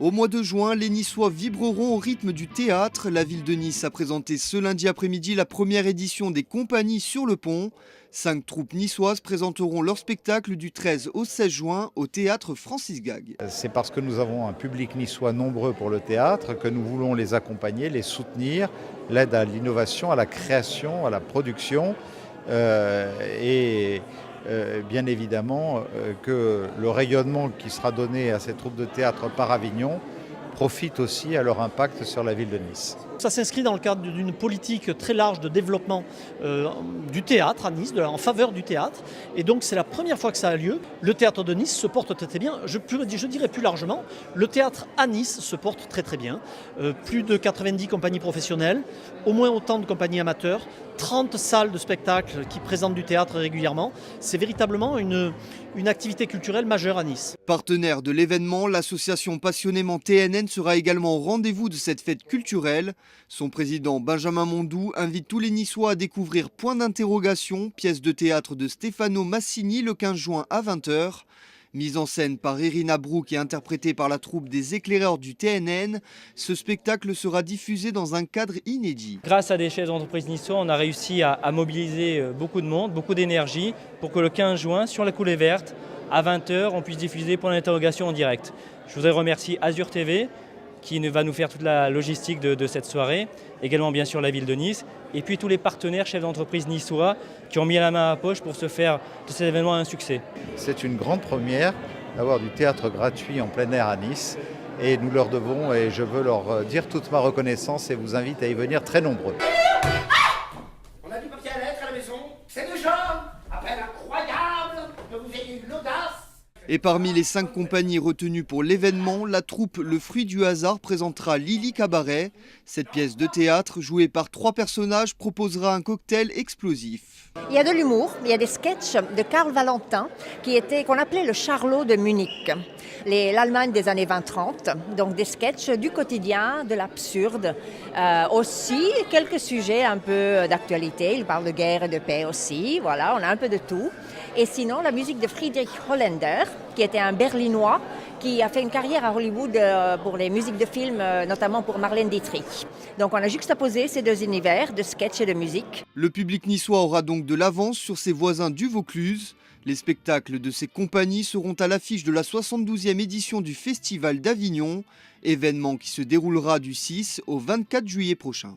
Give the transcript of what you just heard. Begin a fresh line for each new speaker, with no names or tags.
Au mois de juin, les Niçois vibreront au rythme du théâtre. La ville de Nice a présenté ce lundi après-midi la première édition des Compagnies sur le pont. 5 troupes niçoises présenteront leur spectacle du 13 au 16 juin au théâtre Francis Gag.
C'est parce que nous avons un public niçois nombreux pour le théâtre que nous voulons les accompagner, les soutenir, l'aide à l'innovation, à la création, à la production bien évidemment que le rayonnement qui sera donné à ces troupes de théâtre par Avignon profite aussi à leur impact sur la ville de Nice.
Ça s'inscrit dans le cadre d'une politique très large de développement du théâtre à Nice, en faveur du théâtre. Et donc c'est la première fois que ça a lieu. Le théâtre de Nice se porte très très bien. Je dirais plus largement, le théâtre à Nice se porte très très bien. Plus de 90 compagnies professionnelles, au moins autant de compagnies amateurs, 30 salles de spectacle qui présentent du théâtre régulièrement. C'est véritablement une activité culturelle majeure à Nice.
Partenaire de l'événement, l'association passionnément TNN sera également au rendez-vous de cette fête culturelle. Son président Benjamin Mondou invite tous les Niçois à découvrir Point d'interrogation, pièce de théâtre de Stefano Massini le 15 juin à 20 h. Mise en scène par Irina Brouk et interprétée par la troupe des éclaireurs du TNN, ce spectacle sera diffusé dans un cadre inédit.
Grâce à des chefs d'entreprise niçois, on a réussi à mobiliser beaucoup de monde, beaucoup d'énergie pour que le 15 juin, sur la coulée verte, à 20 h, on puisse diffuser Point d'interrogation en direct. Je voudrais remercier Azur TV qui va nous faire toute la logistique de cette soirée, également bien sûr la ville de Nice, et puis tous les partenaires chefs d'entreprise niçois qui ont mis la main à la poche pour se faire de cet événement un succès.
C'est une grande première d'avoir du théâtre gratuit en plein air à Nice, et nous leur devons, et je veux leur dire toute ma reconnaissance et vous invite à y venir très nombreux.
On a du papier à lettres à la maison, c'est déjà un appel incroyable que vous ayez eu l'audace.
Et parmi les 5 compagnies retenues pour l'événement, la troupe Le Fruit du Hasard présentera Lily Cabaret. Cette pièce de théâtre, jouée par 3 personnages, proposera un cocktail explosif.
Il y a de l'humour, il y a des sketchs de Karl Valentin qu'on appelait le Charlot de Munich. L'Allemagne des années 20-30, donc des sketchs du quotidien, de l'absurde. Aussi quelques sujets un peu d'actualité, il parle de guerre et de paix aussi, voilà, on a un peu de tout. Et sinon, la musique de Friedrich Holländer, qui était un Berlinois, qui a fait une carrière à Hollywood pour les musiques de films, notamment pour Marlène Dietrich. Donc on a juxtaposé ces 2 univers de sketch et de musique.
Le public niçois aura donc de l'avance sur ses voisins du Vaucluse. Les spectacles de ces compagnies seront à l'affiche de la 72e édition du Festival d'Avignon, événement qui se déroulera du 6 au 24 juillet prochain.